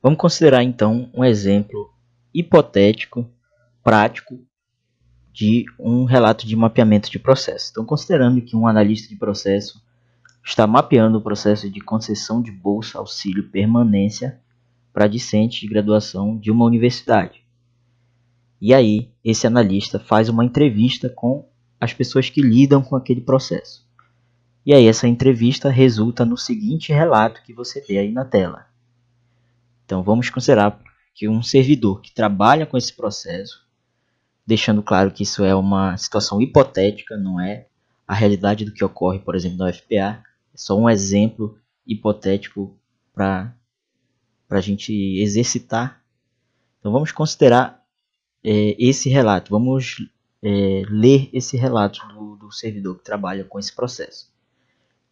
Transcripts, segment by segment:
Vamos considerar então um exemplo hipotético, prático, de um relato de mapeamento de processo. Então, considerando que um analista de processo está mapeando o processo de concessão de bolsa auxílio permanência para discente de graduação de uma universidade. E aí, esse analista faz uma entrevista com as pessoas que lidam com aquele processo. E aí, essa entrevista resulta no seguinte relato que você vê aí na tela. Então, vamos considerar que um servidor que trabalha com esse processo, deixando claro que isso é uma situação hipotética, não é a realidade do que ocorre, por exemplo, na UFPA, é só um exemplo hipotético para a gente exercitar. Então, vamos considerar esse relato, vamos ler esse relato do servidor que trabalha com esse processo.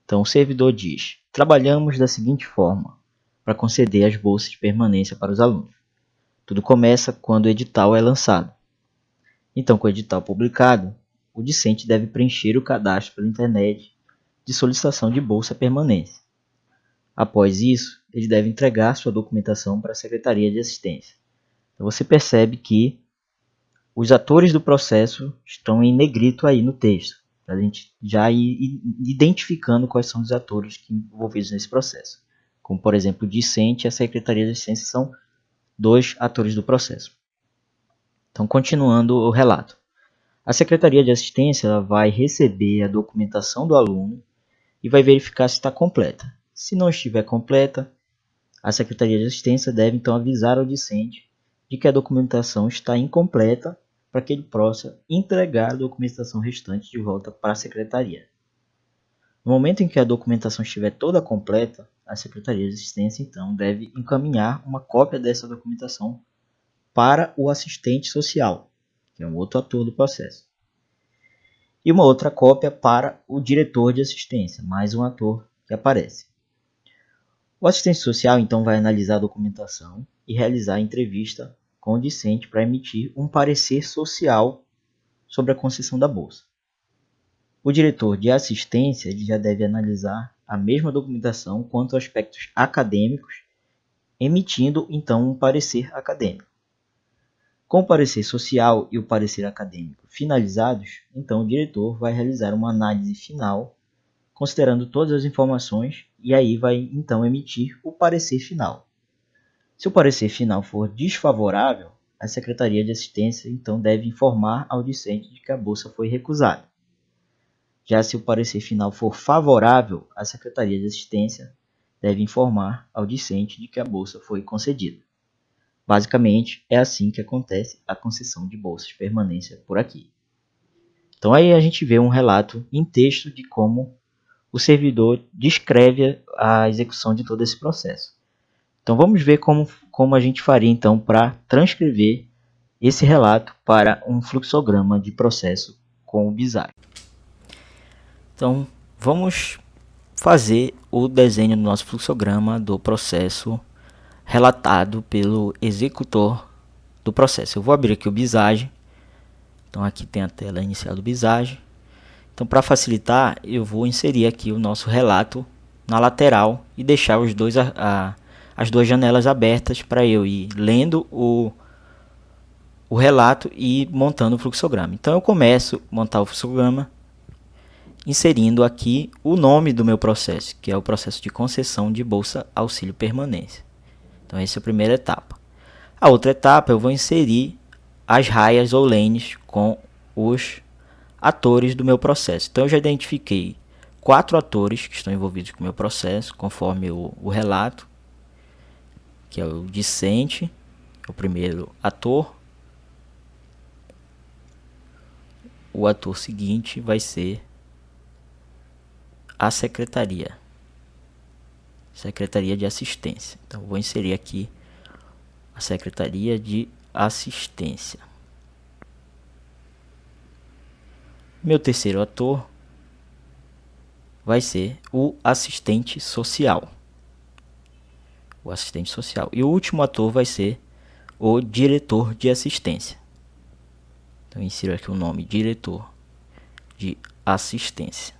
Então, o servidor diz: trabalhamos da seguinte forma para conceder as bolsas de permanência para os alunos. Tudo começa quando o edital é lançado. Então, com o edital publicado, o discente deve preencher o cadastro pela internet de solicitação de bolsa permanência. Após isso, ele deve entregar sua documentação para a Secretaria de Assistência. Então, você percebe que os atores do processo estão em negrito aí no texto, para a gente já ir identificando quais são os atores envolvidos nesse processo. Como, por exemplo, o discente e a Secretaria de Assistência são dois atores do processo. Então, continuando o relato. A Secretaria de Assistência ela vai receber a documentação do aluno e vai verificar se está completa. Se não estiver completa, a Secretaria de Assistência deve então avisar ao discente de que a documentação está incompleta para que ele possa entregar a documentação restante de volta para a Secretaria. No momento em que a documentação estiver toda completa, a Secretaria de Assistência então deve encaminhar uma cópia dessa documentação para o assistente social, que é um outro ator do processo. E uma outra cópia para o diretor de assistência, mais um ator que aparece. O assistente social então vai analisar a documentação e realizar a entrevista com o discente para emitir um parecer social sobre a concessão da bolsa. O diretor de assistência ele já deve analisar a mesma documentação quanto a aspectos acadêmicos, emitindo então um parecer acadêmico. Com o parecer social e o parecer acadêmico finalizados, então o diretor vai realizar uma análise final, considerando todas as informações, e aí vai então emitir o parecer final. Se o parecer final for desfavorável, a Secretaria de Assistência então deve informar ao discente de que a bolsa foi recusada. Já se o parecer final for favorável, a Secretaria de Assistência deve informar ao discente de que a bolsa foi concedida. Basicamente, é assim que acontece a concessão de bolsas de permanência por aqui. Então aí a gente vê um relato em texto de como o servidor descreve a execução de todo esse processo. Então vamos ver como a gente faria então para transcrever esse relato para um fluxograma de processo com o Bizarre. Então vamos fazer o desenho do nosso fluxograma do processo relatado pelo executor do processo. Eu vou abrir aqui o Visage. Então aqui tem a tela inicial do Visage. Então para facilitar, eu vou inserir aqui o nosso relato na lateral e deixar as duas janelas abertas para eu ir lendo o relato e montando o fluxograma. Então eu começo a montar o fluxograma inserindo aqui o nome do meu processo, que é o processo de concessão de bolsa auxílio permanência. Então essa é a primeira etapa. A outra etapa eu vou inserir as raias ou lanes com os atores do meu processo. Então eu já identifiquei 4 atores que estão envolvidos com o meu processo, conforme o relato, que é o discente, o primeiro ator. O ator seguinte vai ser a Secretaria de Assistência. Então vou inserir aqui a Secretaria de Assistência. Meu terceiro ator vai ser o assistente social. E o último ator vai ser o diretor de assistência. Então insiro aqui o nome diretor de assistência.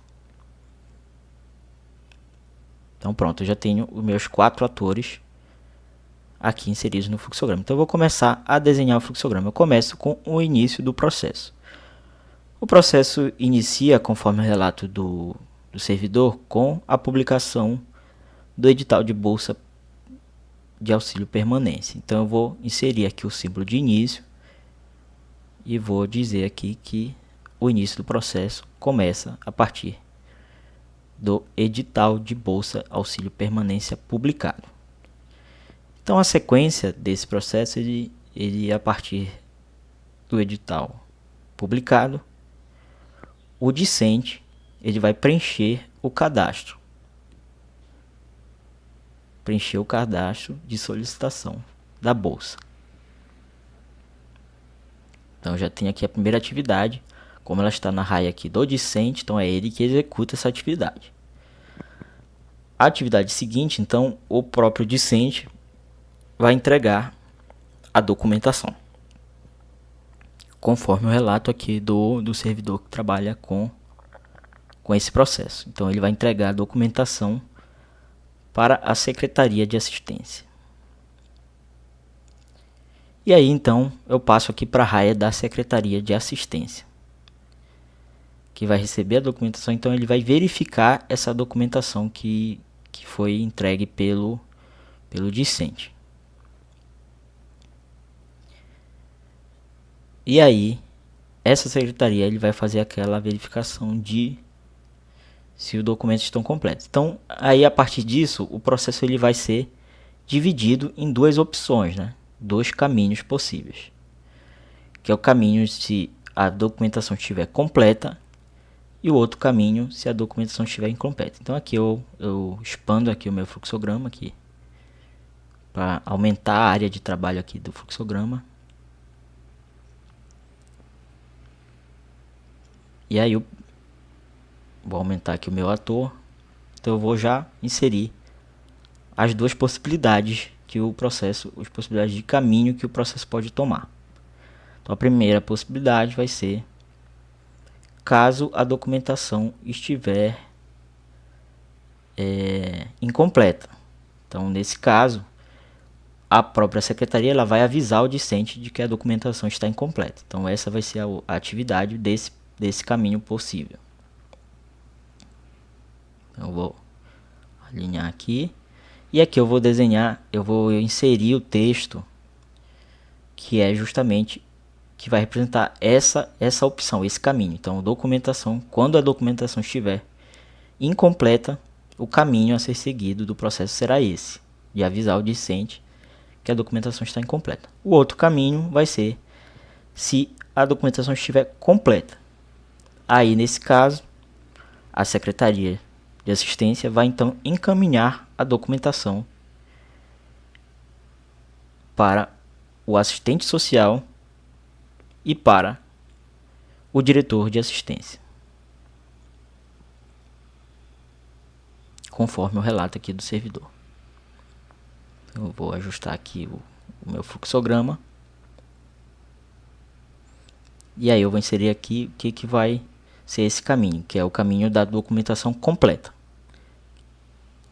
Então pronto, eu já tenho os meus 4 atores aqui inseridos no fluxograma. Então eu vou começar a desenhar o fluxograma. Eu começo com o início do processo. O processo inicia, conforme o relato do servidor, com a publicação do edital de bolsa de auxílio permanência. Então eu vou inserir aqui o símbolo de início e vou dizer aqui que o início do processo começa a partir do edital de bolsa auxílio permanência publicado. Então a sequência desse processo ele a partir do edital publicado, o discente ele vai preencher o cadastro. Preencher o cadastro de solicitação da bolsa. Então já tem aqui a primeira atividade, como ela está na raia aqui do discente, então é ele que executa essa atividade. A atividade seguinte, então, o próprio discente vai entregar a documentação, conforme o relato aqui do servidor que trabalha com esse processo. Então ele vai entregar a documentação para a Secretaria de Assistência. E aí então eu passo aqui para a raia da Secretaria de Assistência, que vai receber a documentação. Então ele vai verificar essa documentação que foi entregue pelo discente. E aí essa secretaria ele vai fazer aquela verificação de se os documentos estão completos. Então aí a partir disso o processo ele vai ser dividido em duas opções, né? Dois caminhos possíveis, que é o caminho se a documentação estiver completa e o outro caminho se a documentação estiver incompleta. Então aqui eu expando aqui o meu fluxograma aqui para aumentar a área de trabalho aqui do fluxograma. E aí eu vou aumentar aqui o meu ator. Então eu vou já inserir as duas possibilidades que o processo, as possibilidades de caminho que o processo pode tomar. Então a primeira possibilidade vai ser caso a documentação estiver incompleta. Então nesse caso a própria secretaria ela vai avisar o discente de que a documentação está incompleta. Então essa vai ser a atividade desse caminho possível. Eu vou alinhar aqui. E aqui eu vou desenhar, eu vou inserir o texto que é justamente que vai representar essa opção, esse caminho. Então, documentação, quando a documentação estiver incompleta, o caminho a ser seguido do processo será esse, de avisar o discente que a documentação está incompleta. O outro caminho vai ser se a documentação estiver completa. Aí, nesse caso, a Secretaria de Assistência vai então encaminhar a documentação para o assistente social e para o diretor de assistência, conforme o relato aqui do servidor. Eu vou ajustar aqui o meu fluxograma e aí eu vou inserir aqui o que vai ser esse caminho, que é o caminho da documentação completa.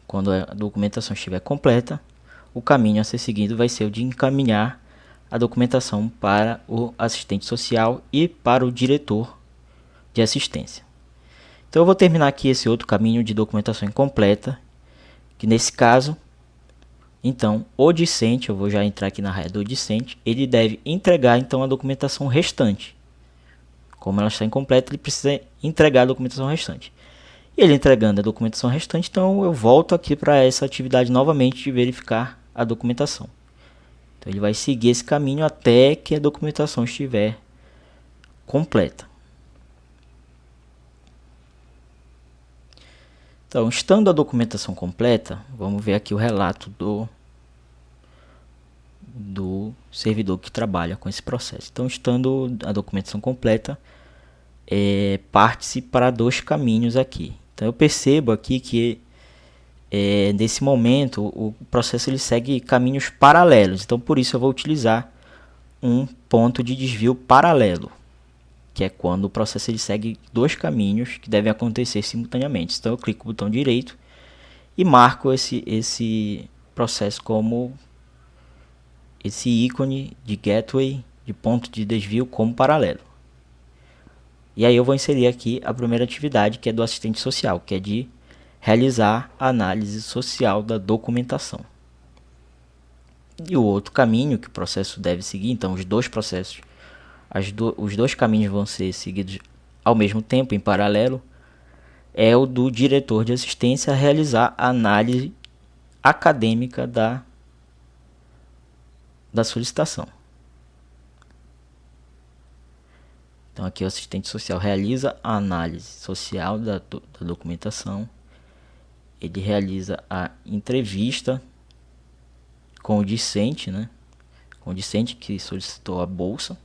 Quando a documentação estiver completa, o caminho a ser seguido vai ser o de encaminhar a documentação para o assistente social e para o diretor de assistência. Então eu vou terminar aqui esse outro caminho de documentação incompleta, que nesse caso, então, o discente, eu vou já entrar aqui na raia do discente, ele deve entregar então a documentação restante. Como ela está incompleta, ele precisa entregar a documentação restante. E ele entregando a documentação restante, então eu volto aqui para essa atividade novamente de verificar a documentação. Então ele vai seguir esse caminho até que a documentação estiver completa. Então, estando a documentação completa, vamos ver aqui o relato do servidor que trabalha com esse processo. Então, estando a documentação completa, parte-se para dois caminhos aqui. Então eu percebo aqui que nesse momento o processo ele segue caminhos paralelos. Então por isso eu vou utilizar um ponto de desvio paralelo, que é quando o processo ele segue dois caminhos que devem acontecer simultaneamente. Então eu clico no botão direito e marco esse processo como esse ícone de gateway, de ponto de desvio como paralelo. E aí eu vou inserir aqui a primeira atividade, que é do assistente social, que é de realizar a análise social da documentação. E o outro caminho que o processo deve seguir, então os dois processos, os dois caminhos vão ser seguidos ao mesmo tempo, em paralelo, é o do diretor de assistência realizar a análise acadêmica da solicitação. Então aqui o assistente social realiza a análise social da documentação, ele realiza a entrevista com o discente, com o discente que solicitou a bolsa.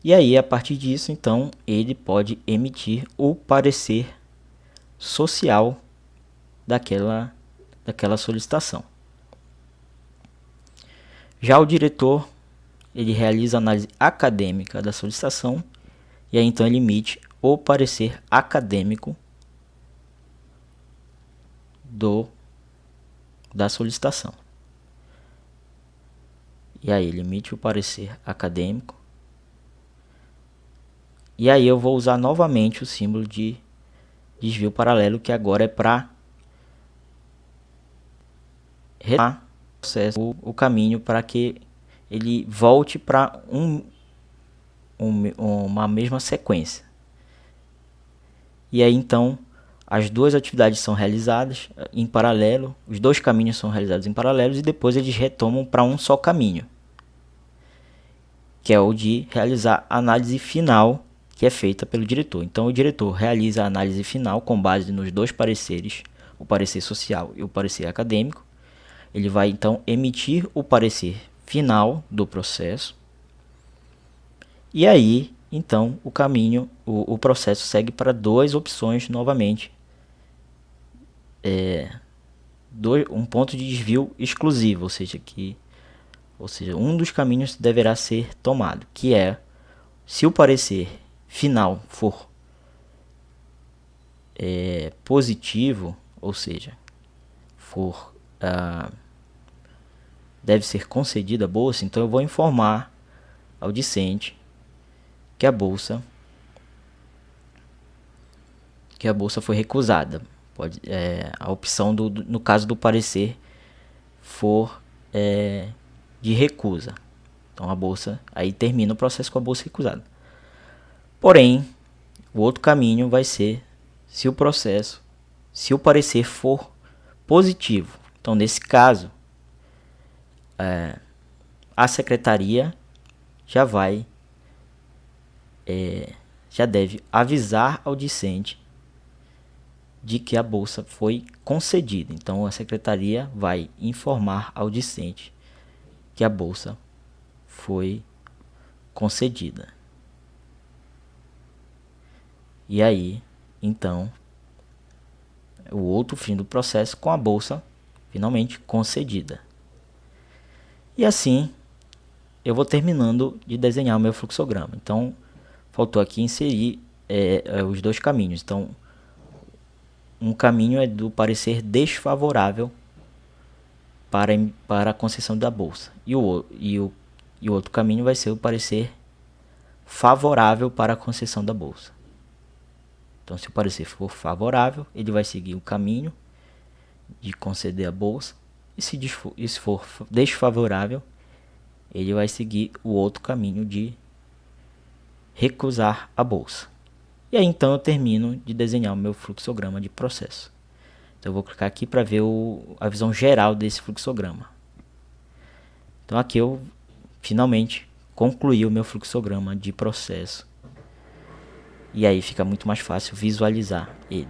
E aí, a partir disso, então, ele pode emitir o parecer social daquela solicitação. Já o diretor, ele realiza a análise acadêmica da solicitação e aí então ele emite o parecer acadêmico da solicitação. E aí ele emite o parecer acadêmico. E aí eu vou usar novamente o símbolo de desvio paralelo, que agora é para retomar o caminho para que ele volte para uma mesma sequência. E aí então as duas atividades são realizadas em paralelo, os dois caminhos são realizados em paralelo e depois eles retomam para um só caminho, que é o de realizar a análise final, que é feita pelo diretor. Então o diretor realiza a análise final com base nos dois pareceres, o parecer social e o parecer acadêmico. Ele vai então emitir o parecer final do processo. E aí, então, o processo segue para duas opções novamente. Um ponto de desvio exclusivo, ou seja, um dos caminhos deverá ser tomado, que é, se o parecer final for positivo, ou seja, deve ser concedida a bolsa, então eu vou informar ao discente que a bolsa foi recusada. A opção no caso do parecer for de recusa. Então a bolsa, aí termina o processo com a bolsa recusada. Porém, o outro caminho vai ser se o parecer for positivo. Então nesse caso, a secretaria já deve avisar ao discente de que a bolsa foi concedida. Então a secretaria vai informar ao discente que a bolsa foi concedida. E aí, então, o outro fim do processo com a bolsa finalmente concedida. E assim eu vou terminando de desenhar o meu fluxograma. Então faltou aqui inserir os dois caminhos. Então um caminho é do parecer desfavorável para a concessão da bolsa. E o outro caminho vai ser o parecer favorável para a concessão da bolsa. Então se o parecer for favorável, ele vai seguir o caminho de conceder a bolsa. E se for desfavorável, ele vai seguir o outro caminho de recusar a bolsa. E aí então eu termino de desenhar o meu fluxograma de processo. Então eu vou clicar aqui para ver a visão geral desse fluxograma. Então aqui eu finalmente concluí o meu fluxograma de processo. E aí fica muito mais fácil visualizar ele.